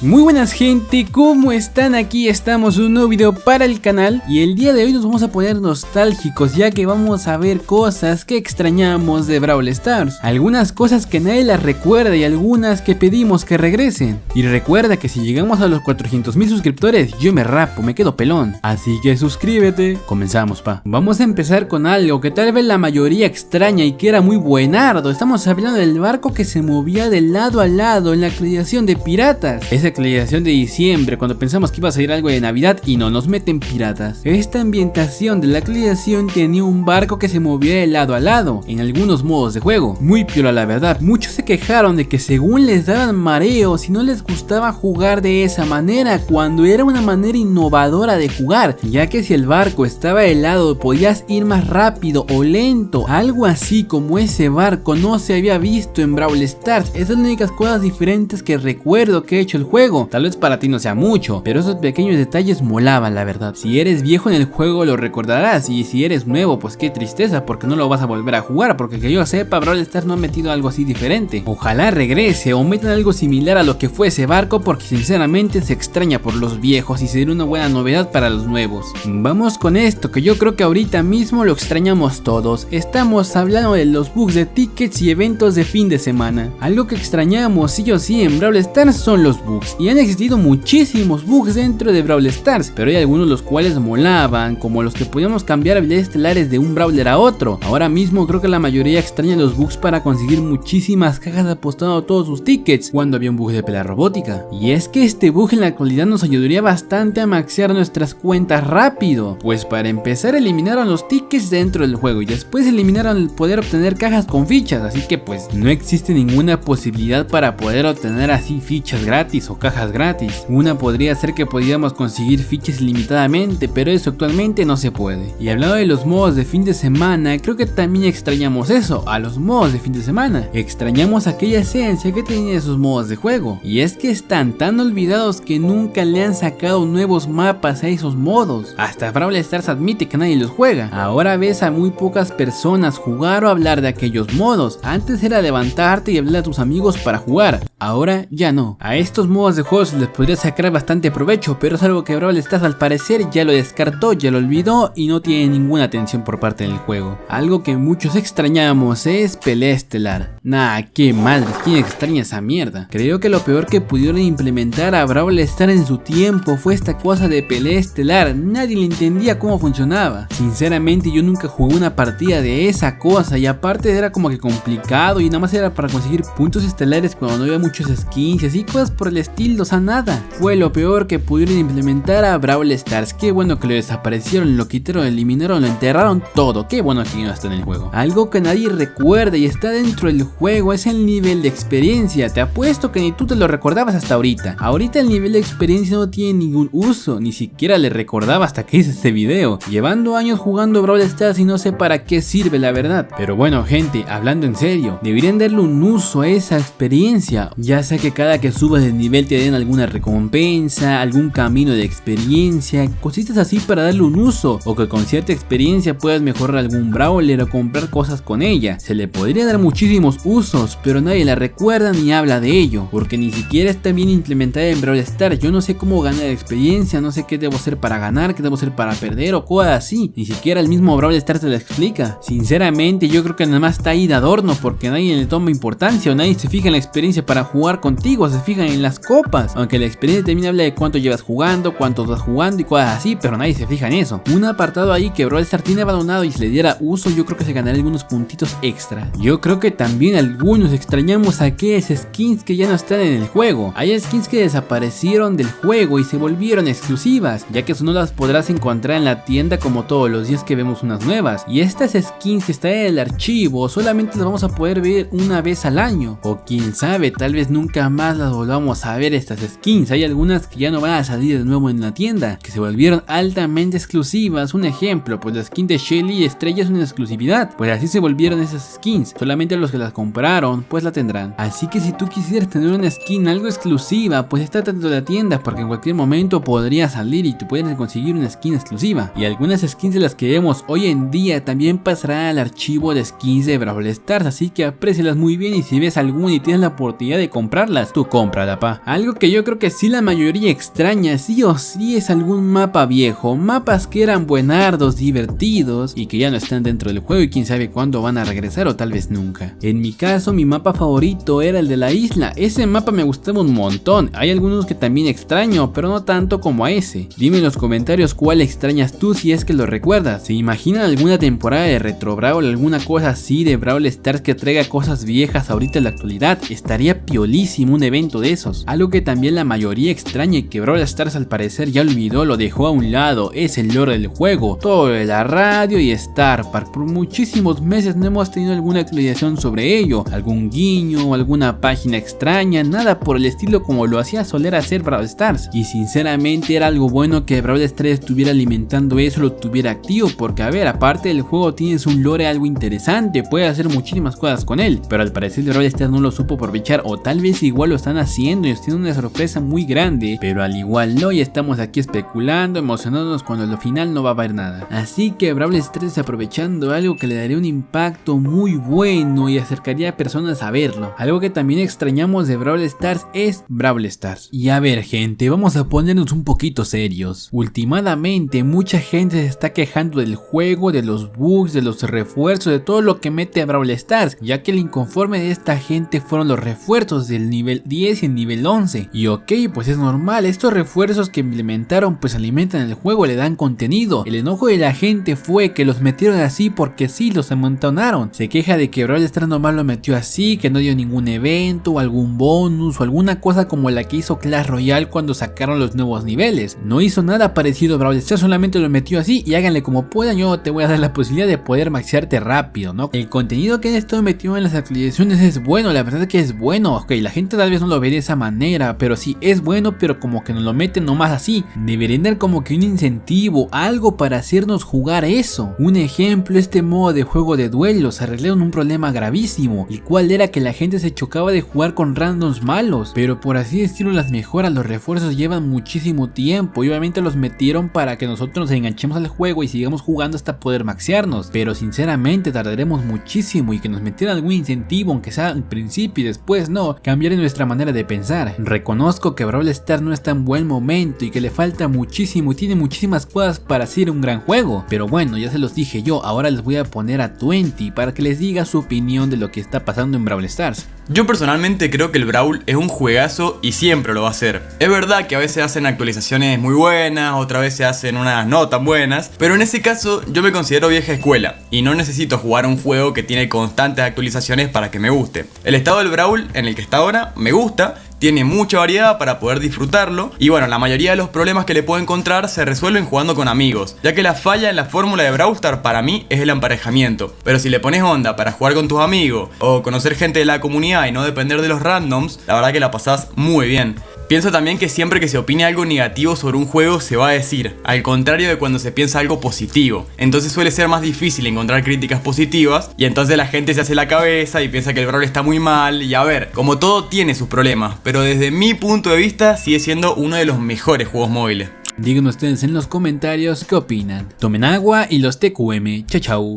Muy buenas gente, ¿cómo están? Aquí estamos en un nuevo video para el canal y el día de hoy nos vamos a poner nostálgicos, ya que vamos a ver cosas que extrañamos de Brawl Stars, algunas cosas que nadie las recuerda y algunas que pedimos que regresen. Y recuerda que si llegamos a los 400.000 suscriptores yo me rapo, me quedo pelón, así que suscríbete. Comenzamos, pa. Vamos a empezar con algo que tal vez la mayoría extraña y que era muy buenardo. Estamos hablando del barco que se movía de lado a lado en la actualización de piratas. Esa actualización de diciembre, cuando pensamos que iba a salir algo de Navidad y no, nos meten piratas. Esta ambientación de la actualización tenía un barco que se movía de lado a lado en algunos modos de juego. Muy piola la verdad. Muchos se quejaron de que según les daban mareos y no les gustaba jugar de esa manera, cuando era una manera innovadora de jugar, ya que si el barco estaba de lado podías ir más rápido o lento. Algo así como ese barco no se había visto en Brawl Stars. Esas son las únicas cosas diferentes que recuerdo que he hecho el juego. Tal vez para ti no sea mucho, pero esos pequeños detalles molaban la verdad. Si eres viejo en el juego lo recordarás, y si eres nuevo pues qué tristeza, porque no lo vas a volver a jugar, porque que yo sepa Brawl Stars no ha metido algo así diferente. Ojalá regrese o metan algo similar a lo que fue ese barco, porque sinceramente se extraña por los viejos y sería una buena novedad para los nuevos. Vamos con esto que yo creo que ahorita mismo lo extrañamos todos. Estamos hablando de los bugs de tickets y eventos de fin de semana. Algo que extrañamos sí o sí en Brawl Stars son los bugs. Y han existido muchísimos bugs dentro de Brawl Stars, pero hay algunos los cuales molaban, como los que podíamos cambiar habilidades estelares de un brawler a otro. Ahora mismo creo que la mayoría extraña los bugs para conseguir muchísimas cajas apostando todos sus tickets cuando había un bug de pelea robótica. Y es que este bug en la actualidad nos ayudaría bastante a maxear nuestras cuentas rápido, pues para empezar eliminaron los tickets dentro del juego y después eliminaron el poder obtener cajas con fichas, así que pues no existe ninguna posibilidad para poder obtener así fichas gratis o cajas gratis. Una podría ser que podíamos conseguir fichas ilimitadamente, pero eso actualmente no se puede. Y hablando de los modos de fin de semana, creo que también extrañamos eso, a los modos de fin de semana. Extrañamos aquella esencia que tenían esos modos de juego, y es que están tan olvidados que nunca le han sacado nuevos mapas a esos modos. Hasta Brawl Stars admite que nadie los juega. Ahora ves a muy pocas personas jugar o hablar de aquellos modos. Antes era levantarte y hablar a tus amigos para jugar, ahora ya no. A estos modos de juego se les podría sacar bastante provecho, pero es algo que Brawl Stars al parecer ya lo descartó, ya lo olvidó y no tiene ninguna atención por parte del juego. Algo que muchos extrañamos es pelea estelar. Nah, qué madre, ¿quién extraña esa mierda? Creo que lo peor que pudieron implementar a Brawl Stars en su tiempo fue esta cosa de pelea estelar. Nadie le entendía cómo funcionaba. Sinceramente yo nunca jugué una partida de esa cosa, y aparte era como que complicado y nada más era para conseguir puntos estelares cuando no había muchos skins y así cosas por el estilo. O sea, nada. Fue lo peor que pudieron implementar a Brawl Stars. Qué bueno que lo desaparecieron, lo quitaron, lo eliminaron, lo enterraron todo. Qué bueno que no está en el juego. Algo que nadie recuerda y está dentro del juego es el nivel de experiencia. Te apuesto que ni tú te lo recordabas hasta ahorita. Ahorita el nivel de experiencia no tiene ningún uso, ni siquiera le recordaba hasta que hice este video. Llevando años jugando Brawl Stars y no sé para qué sirve la verdad. Pero bueno gente, hablando en serio, deberían darle un uso a esa experiencia. Ya sea que cada que subas de nivel te den alguna recompensa, algún camino de experiencia, cositas así para darle un uso, o que con cierta experiencia puedas mejorar algún brawler o comprar cosas con ella. Se le podría dar muchísimos usos, pero nadie la recuerda ni habla de ello, porque ni siquiera está bien implementada en Brawl Stars. Yo no sé cómo ganar experiencia, no sé qué debo hacer para ganar, qué debo hacer para perder o cosas así. Ni siquiera el mismo Brawl Stars te lo explica. Sinceramente yo creo que nada más está ahí de adorno, porque nadie le toma importancia o nadie se fija en la experiencia para jugar contigo, se fijan en las copas, aunque la experiencia también habla de cuánto llevas jugando, cuánto vas jugando y cosas así, pero nadie se fija en eso. Un apartado ahí que Brawl Stars tiene abandonado y si le diera uso yo creo que se ganaría algunos puntitos extra. Yo creo que también algunos extrañamos aquellas skins que ya no están en el juego. Hay skins que desaparecieron del juego y se volvieron exclusivas, ya que eso no las podrás encontrar en la tienda como todos los días que vemos unas nuevas, y estas skins que están en el archivo solamente las vamos a poder ver una vez al año, o quién sabe, tal vez nunca más las volvamos a ver estas skins. Hay algunas que ya no van a salir de nuevo en la tienda, que se volvieron altamente exclusivas. Un ejemplo, pues la skin de Shelly y Estrella es una exclusividad, pues así se volvieron esas skins, solamente los que las compraron pues la tendrán. Así que si tú quisieras tener una skin algo exclusiva, pues está dentro de la tienda, porque en cualquier momento podría salir y tú puedes conseguir una skin exclusiva. Y algunas skins de las que vemos hoy en día también pasarán al archivo de skins de Brawl Stars, así que aprécialas muy bien, y si ves alguna y tienes la oportunidad de de comprarlas, tú cómprala, pa. Algo que yo creo que sí la mayoría extraña sí o sí es algún mapa viejo, mapas que eran buenardos, divertidos y que ya no están dentro del juego y quién sabe cuándo van a regresar o tal vez nunca. En mi caso, mi mapa favorito era el de la isla. Ese mapa me gustaba un montón. Hay algunos que también extraño, pero no tanto como a ese. Dime en los comentarios cuál extrañas tú si es que lo recuerdas. ¿Se imaginan alguna temporada de Retro Brawl, alguna cosa así de Brawl Stars que traiga cosas viejas ahorita en la actualidad? Estaría piolísimo un evento de esos. Algo que también la mayoría extraña y que Brawl Stars al parecer ya olvidó, lo dejó a un lado, es el lore del juego. Todo de la radio y Star Park. Por muchísimos meses no hemos tenido alguna actualización sobre ello, algún guiño o alguna página extraña, nada por el estilo como lo hacía soler hacer Brawl Stars. Y sinceramente era algo bueno que Brawl Stars estuviera alimentando eso, lo tuviera activo, porque a ver, aparte del juego tienes un lore algo interesante, puedes hacer muchísimas cosas con él, pero al parecer Brawl Stars no lo supo aprovechar, o tal vez igual lo están haciendo y nos tienen una sorpresa muy grande, pero al igual no, y estamos aquí especulando, emocionándonos cuando al final no va a haber nada. Así que Brawl Stars aprovechando algo que le daría un impacto muy bueno y acercaría a personas a verlo. Algo que también extrañamos de Brawl Stars es Brawl Stars. Y a ver gente, vamos a ponernos un poquito serios. Últimamente mucha gente se está quejando del juego, de los bugs, de los refuerzos, de todo lo que mete a Brawl Stars, ya que el inconforme de esta gente fueron los refuerzos del nivel 10 y el nivel 11. Y ok, pues es normal, estos refuerzos que implementaron pues alimentan el juego, le dan contenido. El enojo de la gente fue que los metieron así porque sí, los amontonaron. Se queja de que Brawl Stars nomás lo metió así, que no dio ningún evento o algún bonus o alguna cosa como la que hizo Clash Royale cuando sacaron los nuevos niveles. No hizo nada parecido a Brawl Stars, solamente lo metió así y háganle como puedan, yo te voy a dar la posibilidad de poder maxearte rápido, ¿no? El contenido que han estado metido en las actualizaciones es bueno, la verdad es que es bueno. Ok, la gente tal vez no lo ve de esa manera, pero sí es bueno, pero como que nos lo meten nomás así. Deberían dar como que un incentivo, algo para hacernos jugar eso. Un ejemplo, este modo de juego de duelos arreglaron un problema gravísimo, el cual era que la gente se chocaba de jugar con randoms malos, pero por así decirlo las mejoras, los refuerzos llevan muchísimo tiempo y obviamente los metieron para que nosotros nos enganchemos al juego y sigamos jugando hasta poder maxearnos, pero sinceramente tardaremos muchísimo y que nos metieran algún incentivo, aunque sea al principio y después no, cambiar nuestra manera de pensar. Reconozco que Brawl Stars no está en buen momento y que le falta muchísimo y tiene muchísimas cosas para ser un gran juego, pero bueno, ya se los dije yo, ahora les voy a poner a 20 para que les diga su opinión de lo que está pasando en Brawl Stars. Yo personalmente creo que el Brawl es un juegazo y siempre lo va a ser. Es verdad que a veces hacen actualizaciones muy buenas, otra vez se hacen unas no tan buenas, pero en ese caso yo me considero vieja escuela y no necesito jugar un juego que tiene constantes actualizaciones para que me guste. El estado del Brawl en el que está ahora me gusta, tiene mucha variedad para poder disfrutarlo y bueno, la mayoría de los problemas que le puedo encontrar se resuelven jugando con amigos, ya que la falla en la fórmula de Brawl Stars para mí es el emparejamiento, pero si le pones onda para jugar con tus amigos o conocer gente de la comunidad y no depender de los randoms, la verdad que la pasás muy bien. Pienso también que siempre que se opine algo negativo sobre un juego se va a decir, al contrario de cuando se piensa algo positivo. Entonces suele ser más difícil encontrar críticas positivas y entonces la gente se hace la cabeza y piensa que el Brawl está muy mal. Y a ver, como todo tiene sus problemas, pero desde mi punto de vista sigue siendo uno de los mejores juegos móviles. Díganme ustedes en los comentarios qué opinan. Tomen agua y los TQM. Chau chau.